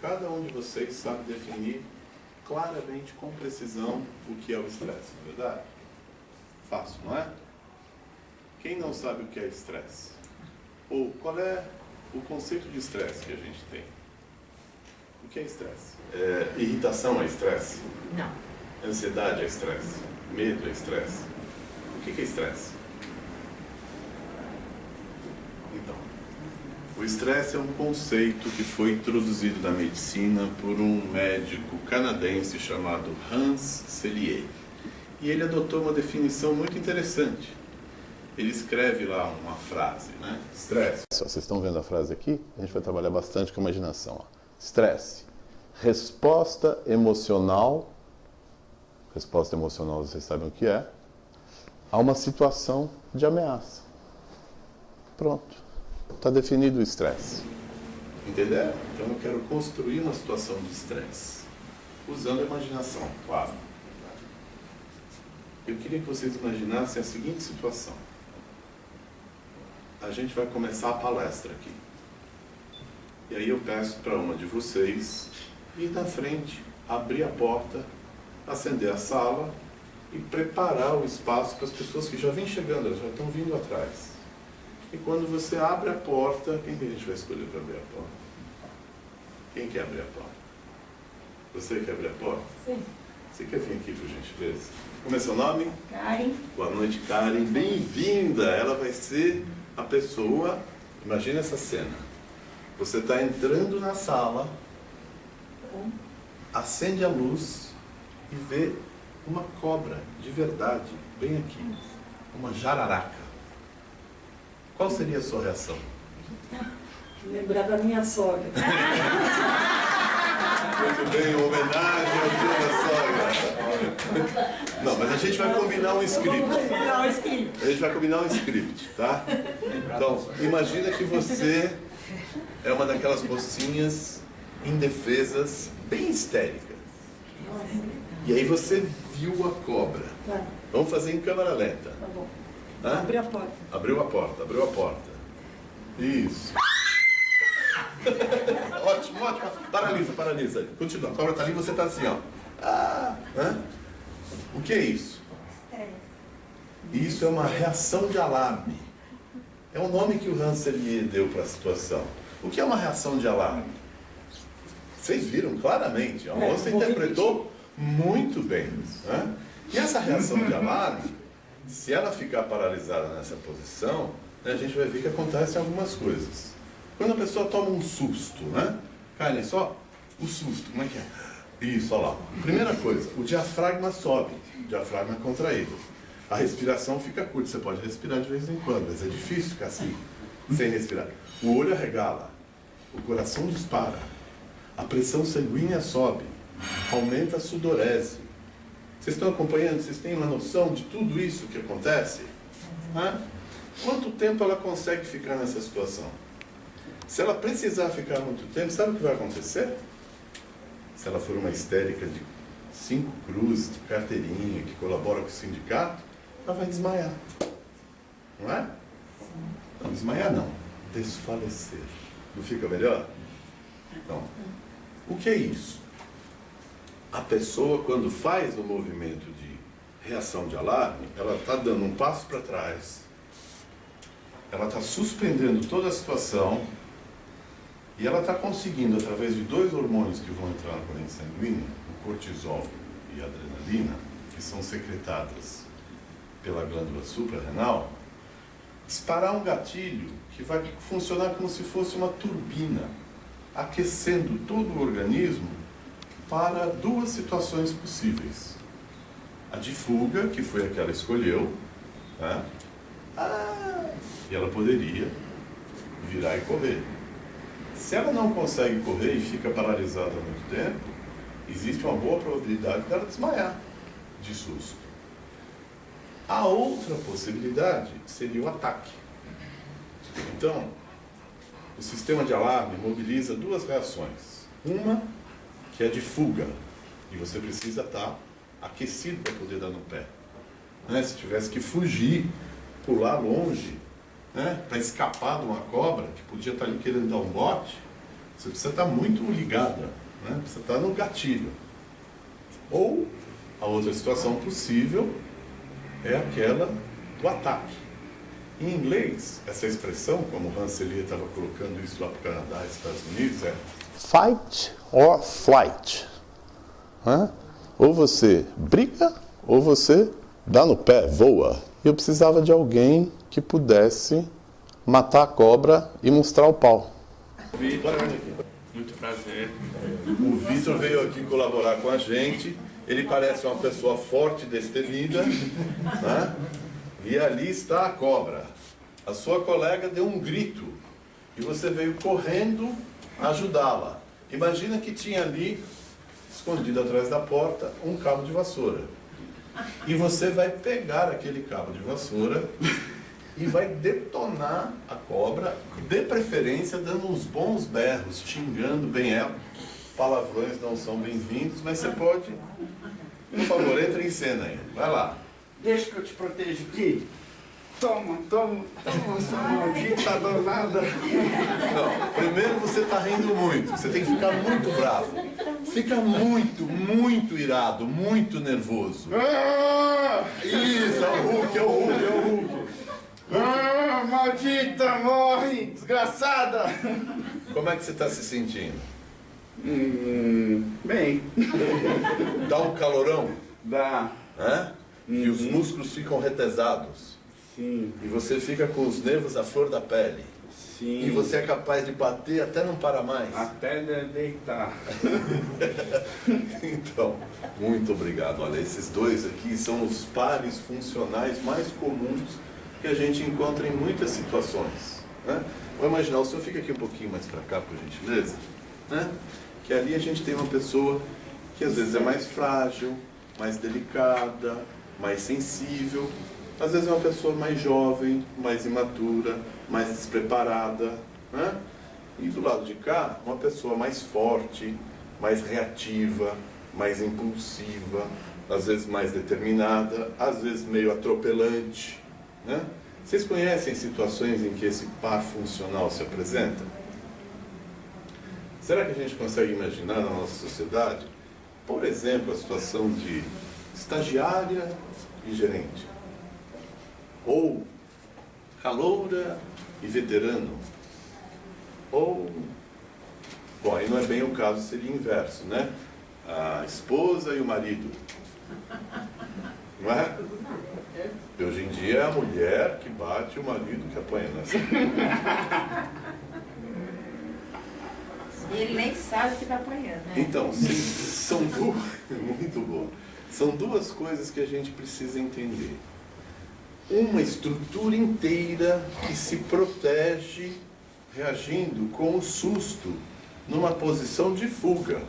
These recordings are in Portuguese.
cada um de vocês sabe definir claramente, com precisão, o que é o estresse, não é verdade? Fácil, não é? Quem não sabe o que é estresse? Ou qual é o conceito de estresse que a gente tem? O que é estresse? Irritação é estresse? Não. Ansiedade é estresse? Medo é estresse? O que é estresse? Então, o estresse é um conceito que foi introduzido na medicina por um médico canadense chamado Hans Selye. E ele adotou uma definição muito interessante. Ele escreve lá uma frase, né? Estresse. Vocês estão vendo a frase aqui? A gente vai trabalhar bastante com a imaginação. Estresse. Resposta emocional. Resposta emocional, vocês sabem o que é? A uma situação de ameaça. Pronto. Está definido o estresse. Entenderam? Então eu quero construir uma situação de estresse. Usando a imaginação, claro. Eu queria que vocês imaginassem a seguinte situação. A gente vai começar a palestra aqui. E aí eu peço para uma de vocês ir na frente, abrir a porta, acender a sala e preparar o espaço para as pessoas que já vêm chegando, elas já estão vindo atrás. E quando você abre a porta, quem que a gente vai escolher para abrir a porta? Quem quer abrir a porta? Você quer abrir a porta? Sim. Você quer vir aqui, por gentileza? Como é seu nome? Karen. Boa noite, Karen. Bem-vinda! Ela vai ser a pessoa... Imagina essa cena. Você está entrando na sala, acende a luz e vê uma cobra de verdade, bem aqui. Uma jararaca. Qual seria a sua reação? Lembrar da minha sogra. Muito bem, homenagem ao dia da sogra. Não, mas a gente vai combinar um script. A gente vai combinar um script, tá? Então, imagina que você é uma daquelas mocinhas indefesas, bem histéricas. E aí você viu a cobra. Tá. Vamos fazer em câmera lenta. Tá bom. Hã? Abre a porta. Abriu a porta, abriu a porta. Isso. Ótimo, ótimo. Paralisa, paralisa. Continua. A cobra está ali e você está assim, ó. Hã? O que é isso? Isso é uma reação de alarme. É o nome que o Hans Selye deu para a situação. O que é uma reação de alarme? Vocês viram claramente. A moça interpretou muito bem. Né? E essa reação de alarme, se ela ficar paralisada nessa posição, né, a gente vai ver que acontecem algumas coisas. Quando a pessoa toma um susto, né? Olha só, o susto, como é que é? Isso, olha lá. Primeira coisa, o diafragma sobe, o diafragma é contraído. A respiração fica curta, você pode respirar de vez em quando, mas é difícil ficar assim, sem respirar. O olho arregala, o coração dispara, a pressão sanguínea sobe, aumenta a sudorese. Vocês estão acompanhando? Vocês têm uma noção de tudo isso que acontece? Hã? Quanto tempo ela consegue ficar nessa situação? Se ela precisar ficar muito tempo, sabe o que vai acontecer? Se ela for uma histérica de 5 cruzes, de carteirinha, que colabora com o sindicato, ela vai desmaiar. Não é? Não, desmaiar não. Desfalecer. Não fica melhor? Então, o que é isso? A pessoa, quando faz o movimento de reação de alarme, ela está dando um passo para trás, ela está suspendendo toda a situação e ela está conseguindo, através de 2 hormônios que vão entrar na corrente sanguínea, o cortisol e a adrenalina, que são secretadas pela glândula suprarrenal, disparar um gatilho que vai funcionar como se fosse uma turbina, aquecendo todo o organismo para 2 situações possíveis. A de fuga, que foi a que ela escolheu, né? E ela poderia virar e correr. Se ela não consegue correr e fica paralisada há muito tempo, existe uma boa probabilidade dela desmaiar de susto. A outra possibilidade seria o ataque. Então, o sistema de alarme mobiliza 2 reações. Uma, que é de fuga, e você precisa estar aquecido para poder dar no pé. Né? Se tivesse que fugir, pular longe, né? Para escapar de uma cobra que podia estar ali querendo dar um bote, Você precisa estar muito ligada, né? Precisa estar no gatilho. Ou a outra situação possível é aquela do ataque. Em inglês, essa expressão, como o Hans Selye estava colocando isso lá para o Canadá e Estados Unidos, é fight or flight. Ou você briga, ou você dá no pé, voa. Eu precisava de alguém que pudesse matar a cobra e mostrar o pau. Muito prazer. O Vitor veio aqui colaborar com a gente. Ele parece uma pessoa forte, destemida, né? E ali está a cobra. A sua colega deu um grito e você veio correndo ajudá-la. Imagina que tinha ali, escondido atrás da porta, um cabo de vassoura. E você vai pegar aquele cabo de vassoura e vai detonar a cobra, de preferência dando uns bons berros, xingando bem ela. Palavrões não são bem-vindos, mas você pode, por favor, entre em cena aí. Vai lá. Deixa que eu te protejo aqui. Toma, sua maldita danada. Não, primeiro você está rindo muito, você tem que ficar muito bravo. Fica muito irado, muito nervoso. Isso, é o Hulk, é o Hulk. Maldita, morre, desgraçada. Como é que você está se sentindo? Bem, Dá um calorão? dá. Né? E os músculos ficam retesados. Sim, E você fica com os nervos à flor da pele. sim. E você é capaz de bater até não parar mais. Até deitar. Então, muito obrigado. Olha, esses dois aqui são os pares funcionais mais comuns que a gente encontra em muitas situações. Né? Vou imaginar, o senhor fica aqui um pouquinho mais para cá, por gentileza. Né? Que ali a gente tem uma pessoa que às vezes é mais frágil, mais delicada, mais sensível. Às vezes é uma pessoa mais jovem, mais imatura, mais despreparada, né? E do lado de cá, uma pessoa mais forte, mais reativa, mais impulsiva, às vezes mais determinada, às vezes meio atropelante, né? Vocês conhecem situações em que esse par funcional se apresenta? Será que a gente consegue imaginar na nossa sociedade, por exemplo, a situação de estagiária e gerente? Ou caloura e veterano? Ou, bom, aí não é bem o caso, seria inverso, né? A esposa e o marido. Não é? Hoje em dia é a mulher que bate e o marido que apanha, né? E ele nem sabe que está apanhando, né? Então, são duas, muito bom. São duas coisas que a gente precisa entender. Uma estrutura inteira que se protege reagindo com o susto numa posição de fuga.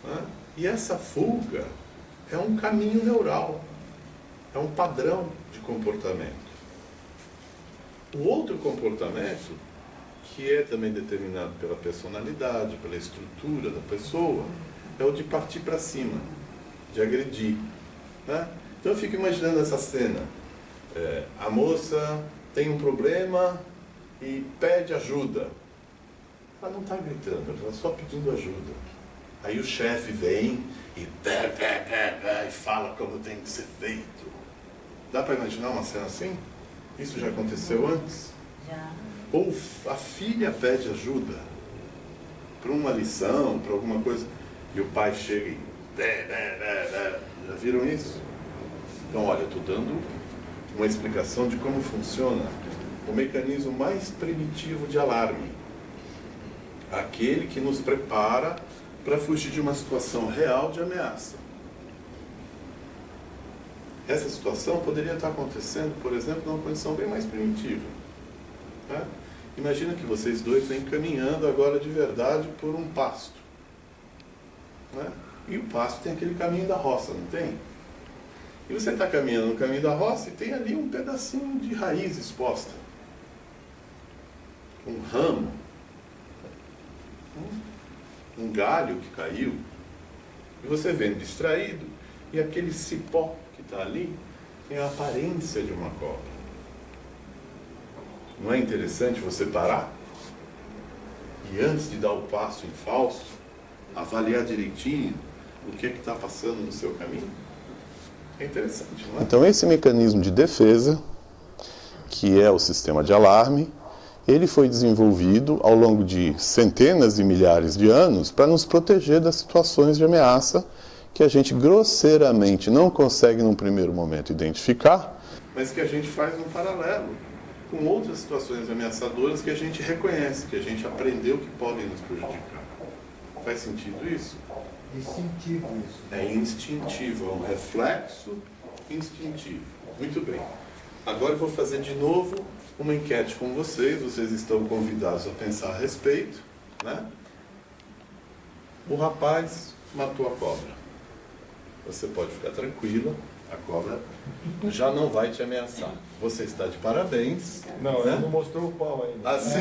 Né? E essa fuga é um caminho neural, é um padrão de comportamento. O outro comportamento, que é também determinado pela personalidade, pela estrutura da pessoa, é o de partir para cima, de agredir. Né? Então eu fico imaginando essa cena. A moça tem um problema e pede ajuda. Ela não está gritando, ela está só pedindo ajuda. Aí o chefe vem e fala como tem que ser feito. Dá para imaginar uma cena assim? Isso já aconteceu antes? Já. Ou a filha pede ajuda para uma lição, para alguma coisa, e o pai chega e... Já viram isso? Então, olha, eu estou dando uma explicação de como funciona o mecanismo mais primitivo de alarme. Aquele que nos prepara para fugir de uma situação real de ameaça. Essa situação poderia estar acontecendo, por exemplo, numa condição bem mais primitiva. Né? Imagina que vocês dois vêm caminhando agora de verdade por um pasto. Né? E o pasto tem aquele caminho da roça, não tem? E você está caminhando no caminho da roça e tem ali um pedacinho de raiz exposta. Um ramo. Um galho que caiu. E você vem distraído e aquele cipó que está ali tem a aparência de uma cobra. Não é interessante você parar e antes de dar o passo em falso, avaliar direitinho o que está passando no seu caminho? É interessante, não é? Então esse mecanismo de defesa, que é o sistema de alarme, ele foi desenvolvido ao longo de centenas de milhares de anos para nos proteger das situações de ameaça que a gente grosseiramente não consegue num primeiro momento identificar. Mas que a gente faz um paralelo com outras situações ameaçadoras que a gente reconhece, que a gente aprendeu que podem nos prejudicar. Faz sentido isso? Instintivo isso. É instintivo, é um reflexo instintivo. Muito bem. Agora eu vou fazer de novo uma enquete com vocês. Vocês estão convidados a pensar a respeito, né? O rapaz matou a cobra. Você pode ficar tranquila, a cobra já não vai te ameaçar. Você está de parabéns. Não, né? ele não mostrou o pau ainda. Assim,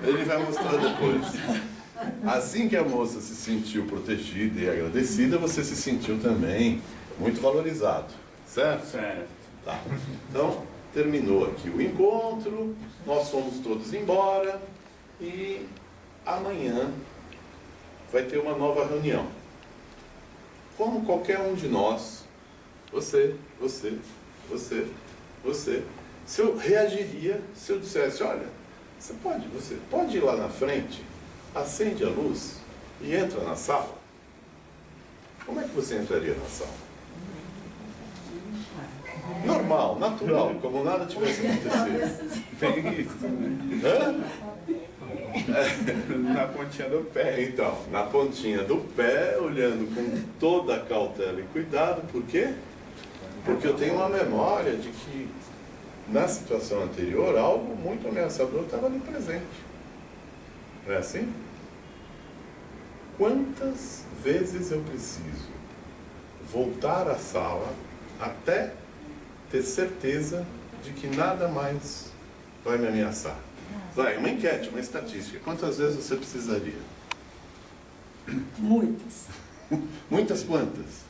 ele vai mostrar depois. Assim que a moça se sentiu protegida e agradecida, você se sentiu também muito valorizado, certo? Certo. Tá. Então, terminou aqui o encontro, nós fomos todos embora e amanhã vai ter uma nova reunião. Como qualquer um de nós, você, se eu reagiria, se eu dissesse, olha, você pode ir lá na frente, acende a luz e entra na sala? Como é que você entraria na sala? Normal, natural, como nada tivesse acontecido. Tem isso, né? Hã? Na pontinha do pé. Então, na pontinha do pé, olhando com toda a cautela e cuidado, por quê? Porque eu tenho uma memória de que na situação anterior algo muito ameaçador estava ali presente. Não é assim? Quantas vezes eu preciso voltar à sala até ter certeza de que nada mais vai me ameaçar? Vai, uma enquete, uma estatística. Quantas vezes você precisaria? Muitas. Muitas quantas?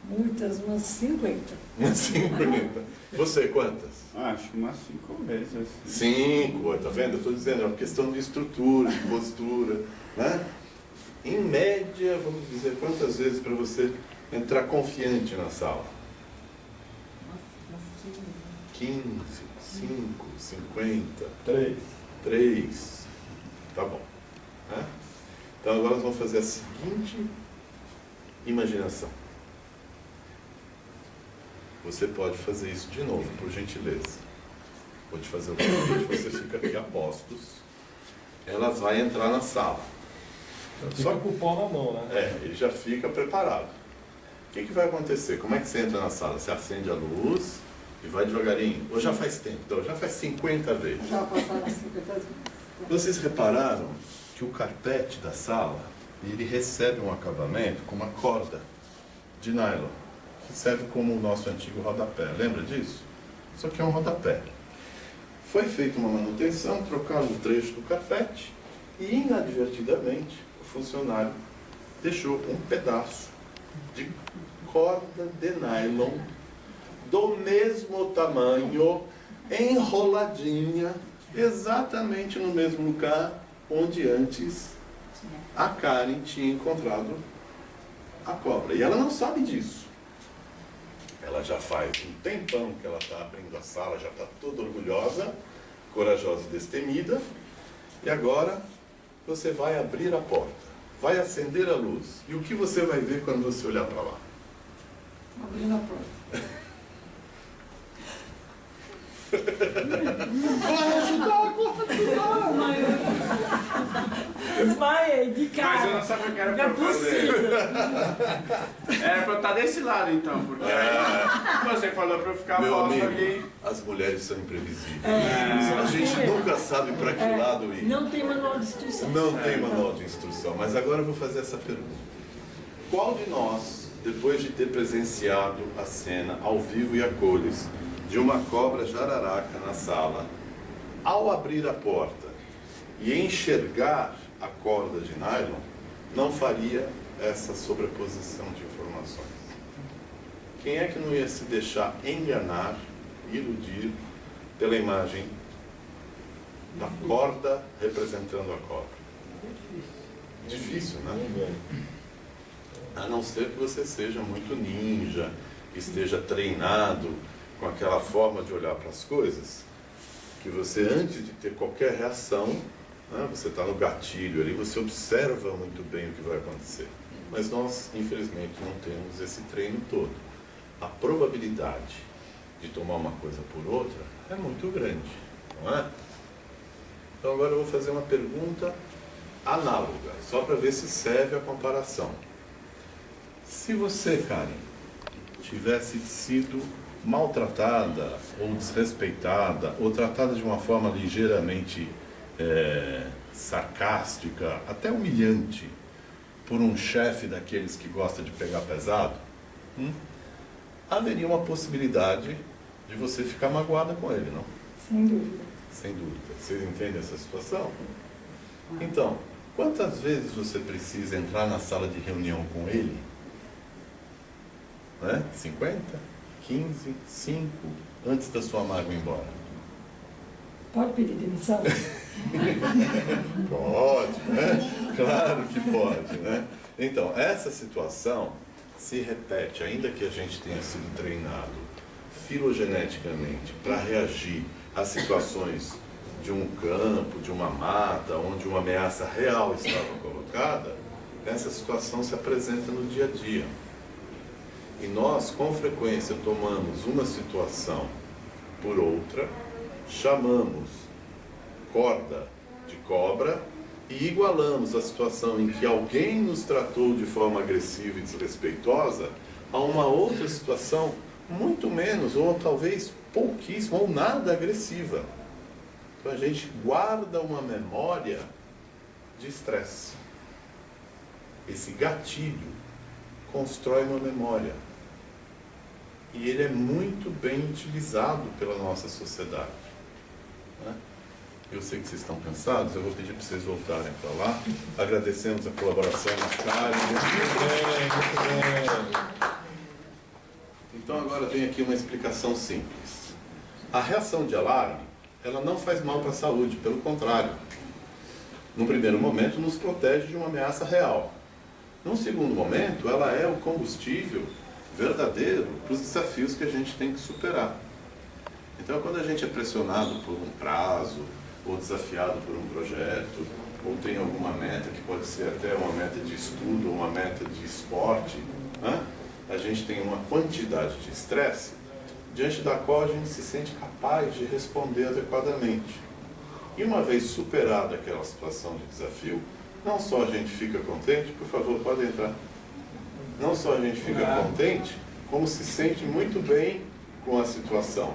Muitas, umas 50. Umas 50. Você, quantas? Acho que umas 5 vezes. Assim. 5, tá vendo? Eu estou dizendo, é uma questão de estrutura, de postura, né? Em média, vamos dizer, quantas vezes para você entrar confiante na sala? 15, 5, 50, 3. Tá bom. Né? Então agora nós vamos fazer a seguinte imaginação. Você pode fazer isso de novo, por gentileza. Vou te fazer o convite, você fica aqui a postos. Ela vai entrar na sala. Só com o pau na mão, né? Ele já fica preparado. O que vai acontecer? Como é que você entra na sala? Você acende a luz e vai devagarinho. Ou já faz tempo? Então, já faz 50 vezes. Já passaram 50 vezes. Vocês repararam que o carpete da sala, ele recebe um acabamento com uma corda de nylon, que serve como o nosso antigo rodapé. Lembra disso? Isso aqui é um rodapé. Foi feita uma manutenção, trocaram um trecho do carpete e, inadvertidamente, o funcionário deixou um pedaço de corda de nylon do mesmo tamanho, enroladinha, exatamente no mesmo lugar onde antes a Karen tinha encontrado a cobra. E ela não sabe disso. Ela já faz um tempão que ela está abrindo a sala, já está toda orgulhosa, corajosa e destemida. E agora você vai abrir a porta, vai acender a luz. E o que você vai ver quando você olhar para lá? Abrindo a porta. Vai ajudar, Desmaiei de cara. Mas eu não sabia o que era Não pra é eu fazer. possível. Era pra eu estar desse lado então, porque aí você falou pra eu ficar Meu posto amigo, ali. as mulheres são imprevisíveis. É. A gente nunca sabe para que lado ir. Não tem manual de instrução. Não tem manual de instrução, mas agora eu vou fazer essa pergunta. Qual de nós, depois de ter presenciado a cena ao vivo e a cores de uma cobra jararaca na sala, ao abrir a porta e enxergar a corda de nylon, não faria essa sobreposição de informações? Quem é que não ia se deixar enganar, iludir pela imagem da corda representando a cobra? Difícil, né? A não ser que você seja muito ninja, esteja treinado com aquela forma de olhar para as coisas, que você, antes de ter qualquer reação, né, você está no gatilho ali, você observa muito bem o que vai acontecer. Mas nós, infelizmente, não temos esse treino todo. A probabilidade de tomar uma coisa por outra é muito grande, não é? Então agora eu vou fazer uma pergunta análoga, só para ver se serve a comparação. Se você, Karen, tivesse sido maltratada, ou desrespeitada, ou tratada de uma forma ligeiramente sarcástica, até humilhante, por um chefe daqueles que gosta de pegar pesado, haveria uma possibilidade de você ficar magoada com ele, não? Sem dúvida. Sem dúvida. Vocês entendem essa situação? Então, quantas vezes você precisa entrar na sala de reunião com ele? Né? 50? 15? 5? Antes da sua mágoa ir embora? Pode pedir demissão? Pode, né? Claro que pode, né? Então, essa situação se repete, ainda que a gente tenha sido treinado filogeneticamente para reagir a situações de um campo, de uma mata, onde uma ameaça real estava colocada, essa situação se apresenta no dia a dia. E nós, com frequência, tomamos uma situação por outra, chamamos corda de cobra e igualamos a situação em que alguém nos tratou de forma agressiva e desrespeitosa a uma outra situação muito menos, ou talvez pouquíssimo, ou nada agressiva. Então a gente guarda uma memória de estresse. Esse gatilho constrói uma memória. E ele é muito bem utilizado pela nossa sociedade. Né? Eu sei que vocês estão cansados, eu vou pedir para vocês voltarem para lá. Agradecemos a colaboração da Karen. Muito bem. Então agora vem aqui uma explicação simples. A reação de alarme, ela não faz mal para a saúde, pelo contrário. No primeiro momento, nos protege de uma ameaça real. Num segundo momento, ela é o combustível verdadeiro para os desafios que a gente tem que superar. Então, quando a gente é pressionado por um prazo, ou desafiado por um projeto, ou tem alguma meta, que pode ser até uma meta de estudo, ou uma meta de esporte, né? A gente tem uma quantidade de estresse, diante da qual a gente se sente capaz de responder adequadamente. E uma vez superada aquela situação de desafio, não só a gente fica contente, por favor, pode entrar. Não só a gente fica contente, como se sente muito bem com a situação.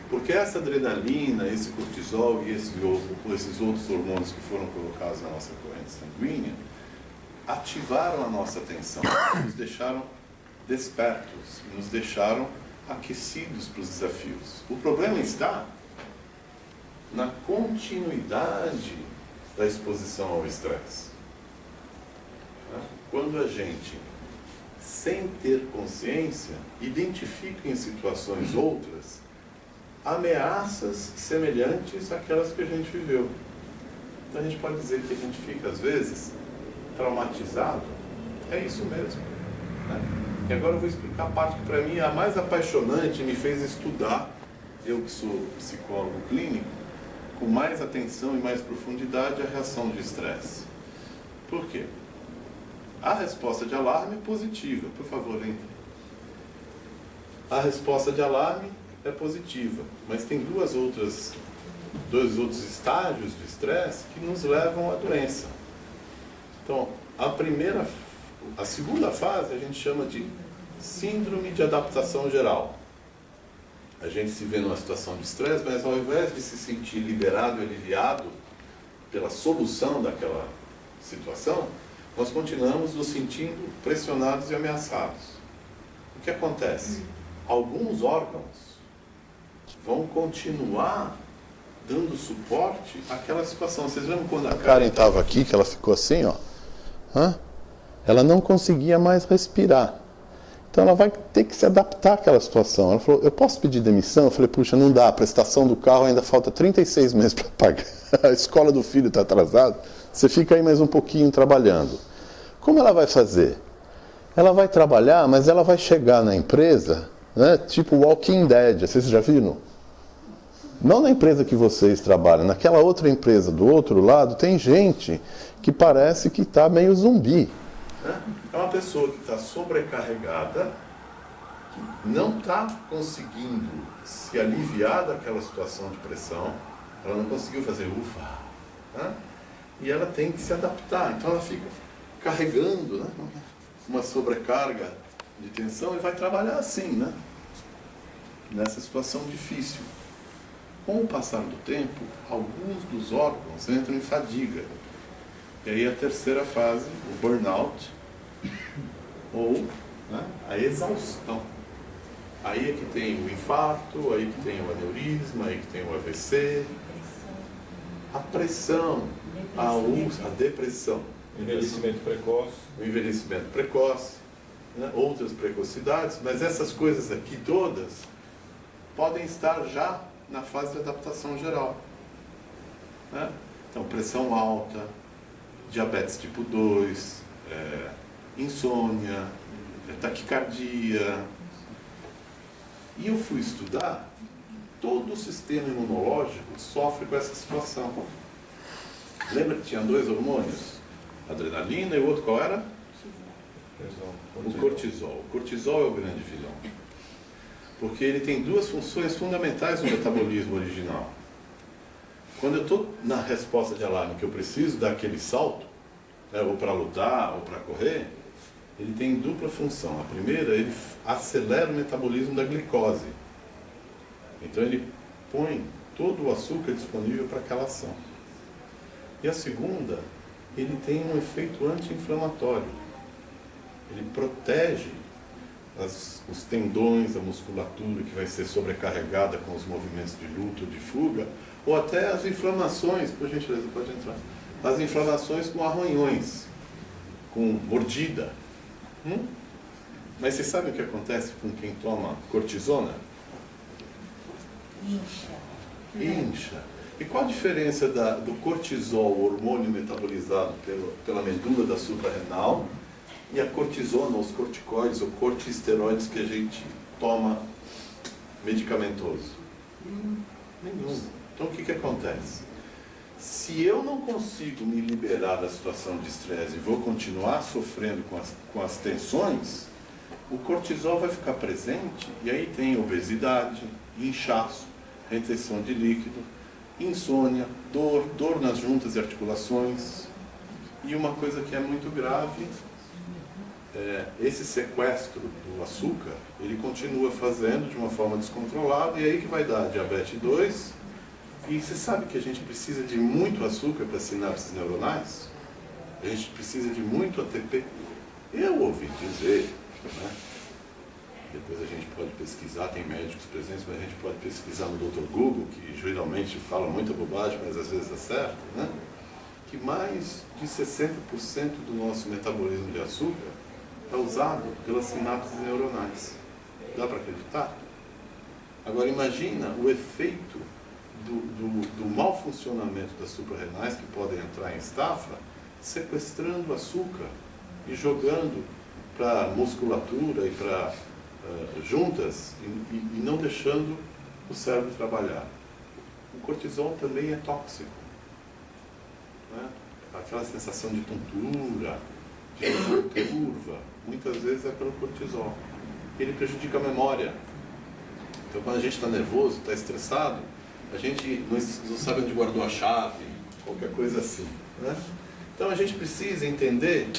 Porque essa adrenalina, esse cortisol e esses outros hormônios que foram colocados na nossa corrente sanguínea, ativaram a nossa atenção, nos deixaram despertos, nos deixaram aquecidos para os desafios. O problema está na continuidade da exposição ao estresse. Quando a gente, sem ter consciência, identifica em situações outras ameaças semelhantes àquelas que a gente viveu. Então a gente pode dizer que a gente fica, às vezes, traumatizado. É isso mesmo. Né? E agora eu vou explicar a parte que para mim é a mais apaixonante, me fez estudar, eu que sou psicólogo clínico, com mais atenção e mais profundidade a reação de estresse. Por quê? A resposta de alarme é positiva. Por favor, entre. A resposta de alarme é positiva, mas tem dois outros estágios de estresse que nos levam à doença. Então, a segunda fase a gente chama de síndrome de adaptação geral. A gente se vê numa situação de estresse, mas ao invés de se sentir liberado e aliviado pela solução daquela situação, nós continuamos nos sentindo pressionados e ameaçados. O que acontece? Alguns órgãos vão continuar dando suporte àquela situação. Vocês lembram quando a Karen estava aqui, que ela ficou assim, ó. Ela não conseguia mais respirar. Então ela vai ter que se adaptar àquela situação. Ela falou, eu posso pedir demissão? Eu falei, puxa, não dá, a prestação do carro ainda falta 36 meses para pagar. A escola do filho está atrasada, você fica aí mais um pouquinho trabalhando. Como ela vai fazer? Ela vai trabalhar, mas ela vai chegar na empresa, né, tipo Walking Dead, vocês já viram? Não na empresa que vocês trabalham, naquela outra empresa do outro lado, tem gente que parece que está meio zumbi. É uma pessoa que está sobrecarregada, que não está conseguindo se aliviar daquela situação de pressão, ela não conseguiu fazer ufa, né? E ela tem que se adaptar, então ela fica carregando, né, uma sobrecarga de tensão e vai trabalhar assim, né, nessa situação difícil. Com o passar do tempo, alguns dos órgãos entram em fadiga. E aí a terceira fase, o burnout, ou, né, a exaustão. Aí é que tem o infarto, aí que tem o aneurisma, aí que tem o AVC, a pressão, a depressão. Envelhecimento precoce. O envelhecimento precoce, né, outras precocidades, mas essas coisas aqui todas podem estar já na fase de adaptação geral, né? Então, pressão alta, diabetes tipo 2, insônia, taquicardia. E eu fui estudar, todo o sistema imunológico sofre com essa situação. Lembra que tinha 2 hormônios? Adrenalina e o outro qual era? O cortisol. O cortisol é o grande vilão. Porque ele tem 2 funções fundamentais no metabolismo original. Quando eu estou na resposta de alarme, que eu preciso dar aquele salto, né, ou para lutar, ou para correr, ele tem dupla função. A primeira, ele acelera o metabolismo da glicose. Então ele põe todo o açúcar disponível para aquela ação. E a segunda, ele tem um efeito anti-inflamatório. Ele protege os tendões, a musculatura que vai ser sobrecarregada com os movimentos de luta ou de fuga, ou até as inflamações, por gentileza, pode entrar, as inflamações com arranhões, com mordida. Mas você sabe o que acontece com quem toma cortisona? Incha. E qual a diferença do cortisol, o hormônio metabolizado pela medula da suprarrenal, e a cortisona, os corticoides ou corticosteroides que a gente toma medicamentoso? Nenhum. Então o que acontece? Se eu não consigo me liberar da situação de estresse e vou continuar sofrendo com as tensões, o cortisol vai ficar presente e aí tem obesidade, inchaço, retenção de líquido, insônia, dor nas juntas e articulações. E uma coisa que é muito grave, esse sequestro do açúcar, ele continua fazendo de uma forma descontrolada, e aí que vai dar diabetes 2. E você sabe que a gente precisa de muito açúcar para sinapses neuronais? A gente precisa de muito ATP. Eu ouvi dizer, né? Depois a gente pode pesquisar, tem médicos presentes, mas a gente pode pesquisar no Dr. Google, que geralmente fala muita bobagem, mas às vezes acerta, né? Que mais de 60% do nosso metabolismo de açúcar é usado pelas sinapses neuronais. Dá para acreditar? Agora imagina o efeito do mau funcionamento das suprarrenais, que podem entrar em estafa, sequestrando açúcar e jogando para musculatura e para juntas e não deixando o cérebro trabalhar. O cortisol também é tóxico, né? Aquela sensação de tontura, de curva, muitas vezes é pelo cortisol. Ele prejudica a memória. Então quando a gente está nervoso, está estressado, a gente não sabe onde guardou a chave, qualquer coisa assim, né? Então a gente precisa entender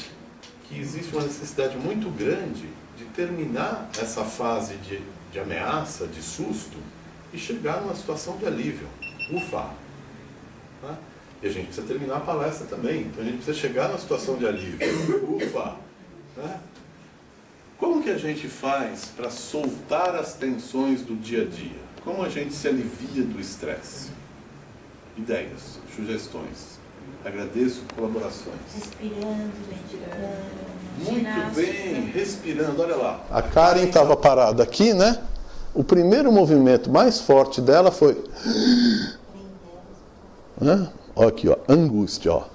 que existe uma necessidade muito grande de terminar essa fase de ameaça, de susto, e chegar numa situação de alívio. Ufa! Né? E a gente precisa terminar a palestra também, então a gente precisa chegar numa situação de alívio. Ufa! Né? Como que a gente faz para soltar as tensões do dia a dia? Como a gente se alivia do estresse? Ideias, sugestões. Agradeço colaborações. Respirando, meditando. Muito ginástica. bem, respirando, olha lá. A Karen estava parada aqui, né? O primeiro movimento mais forte dela foi... Né? Ó aqui, ó, angústia, ó.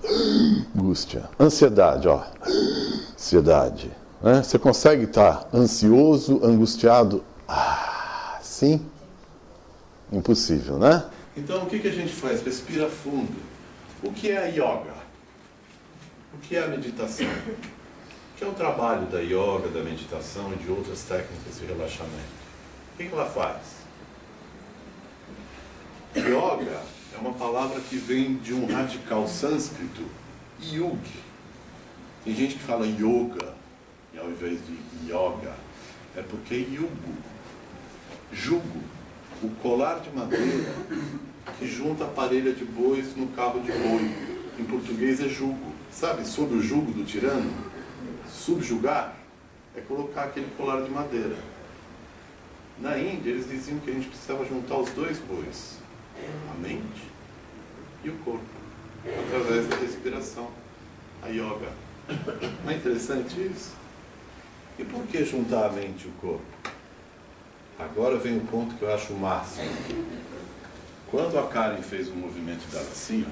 Angústia. Ansiedade, ó. Ansiedade. Né? Você consegue estar ansioso, angustiado? Ah, sim? Impossível, né? Então, o que a gente faz? Respira fundo. O que é a yoga? O que é a meditação? O que é o trabalho da yoga, da meditação e de outras técnicas de relaxamento? O que ela faz? Yoga é uma palavra que vem de um radical sânscrito, yug. Tem gente que fala yoga, e ao invés de yoga, é porque jugo, o colar de madeira que junta a parelha de bois no carro de boi. Em português é jugo. Sabe, sob o jugo do tirano? Subjugar é colocar aquele colar de madeira. Na Índia, eles diziam que a gente precisava juntar os dois bois, a mente e o corpo, através da respiração, a yoga. Não é interessante isso? E por que juntar a mente e o corpo? Agora vem o ponto que eu acho o máximo. Quando a Karen fez o movimento dela assim, ó,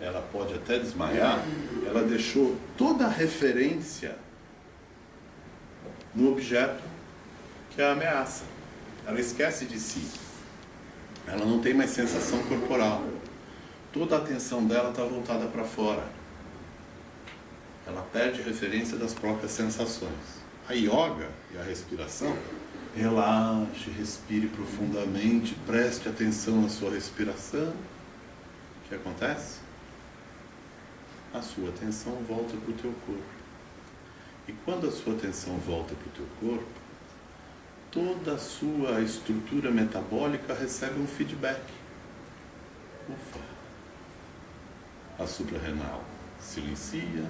ela pode até desmaiar, ela deixou toda a referência no objeto que é a ameaça. Ela esquece de si. Ela não tem mais sensação corporal. Toda a atenção dela está voltada para fora. Ela perde referência das próprias sensações. A yoga e a respiração, relaxe, respire profundamente, preste atenção na sua respiração. O que acontece? A sua atenção volta para o teu corpo. E quando a sua atenção volta para o teu corpo, toda a sua estrutura metabólica recebe um feedback. Ufa! A suprarrenal silencia,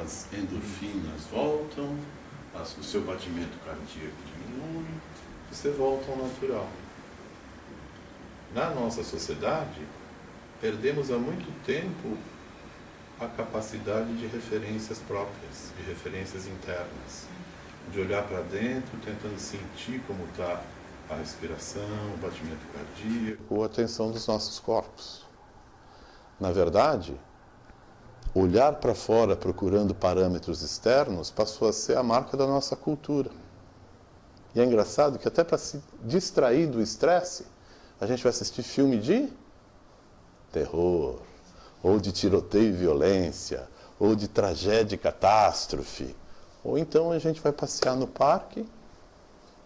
as endorfinas voltam, o seu batimento cardíaco diminui, você volta ao natural. Na nossa sociedade, perdemos há muito tempo a capacidade de referências próprias, de referências internas, de olhar para dentro, tentando sentir como está a respiração, o batimento cardíaco. Ou a tensão dos nossos corpos. Na verdade, olhar para fora procurando parâmetros externos passou a ser a marca da nossa cultura. E é engraçado que até para se distrair do estresse, a gente vai assistir filme de terror, ou de tiroteio e violência, ou de tragédia e catástrofe. Ou então a gente vai passear no parque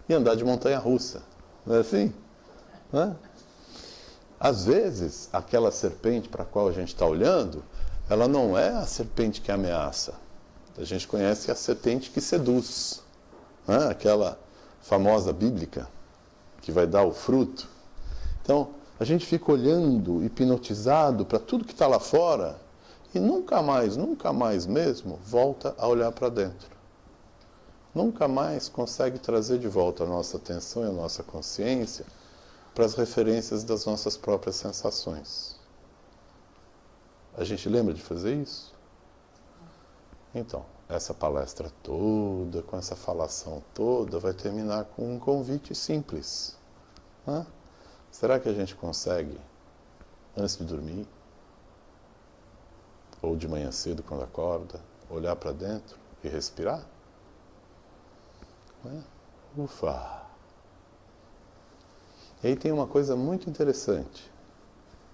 e andar de montanha-russa. Não é assim? Não é? Às vezes, aquela serpente para a qual a gente está olhando, ela não é a serpente que ameaça. A gente conhece a serpente que seduz. Não é? Aquela famosa bíblica que vai dar o fruto. Então, a gente fica olhando, hipnotizado para tudo que está lá fora e nunca mais mesmo, volta a olhar para dentro. Nunca mais consegue trazer de volta a nossa atenção e a nossa consciência para as referências das nossas próprias sensações. A gente lembra de fazer isso? Então, essa palestra toda, com essa falação toda, vai terminar com um convite simples. Né? Será que a gente consegue, antes de dormir, ou de manhã cedo quando acorda, olhar para dentro e respirar? Ufa! E aí tem uma coisa muito interessante.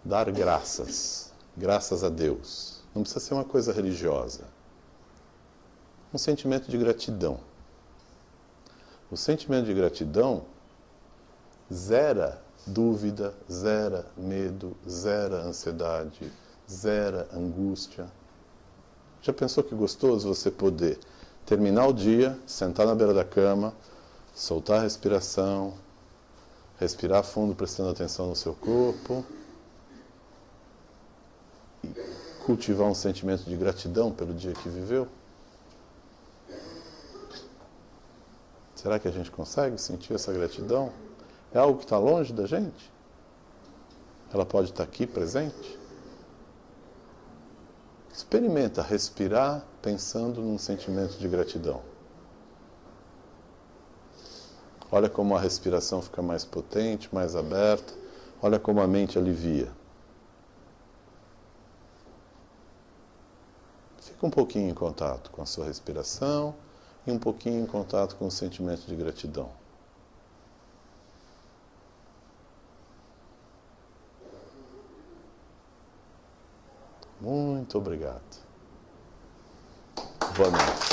Dar graças. Graças a Deus. Não precisa ser uma coisa religiosa. Um sentimento de gratidão. O sentimento de gratidão zera dúvida, zera medo, zera ansiedade, zera angústia. Já pensou que gostoso você poder terminar o dia, sentar na beira da cama, soltar a respiração, respirar fundo prestando atenção no seu corpo e cultivar um sentimento de gratidão pelo dia que viveu? Será que a gente consegue sentir essa gratidão? É algo que está longe da gente? Ela pode estar aqui presente? Experimenta respirar pensando num sentimento de gratidão. Olha como a respiração fica mais potente, mais aberta. Olha como a mente alivia. Fica um pouquinho em contato com a sua respiração e um pouquinho em contato com o sentimento de gratidão. Muito obrigado. Boa noite.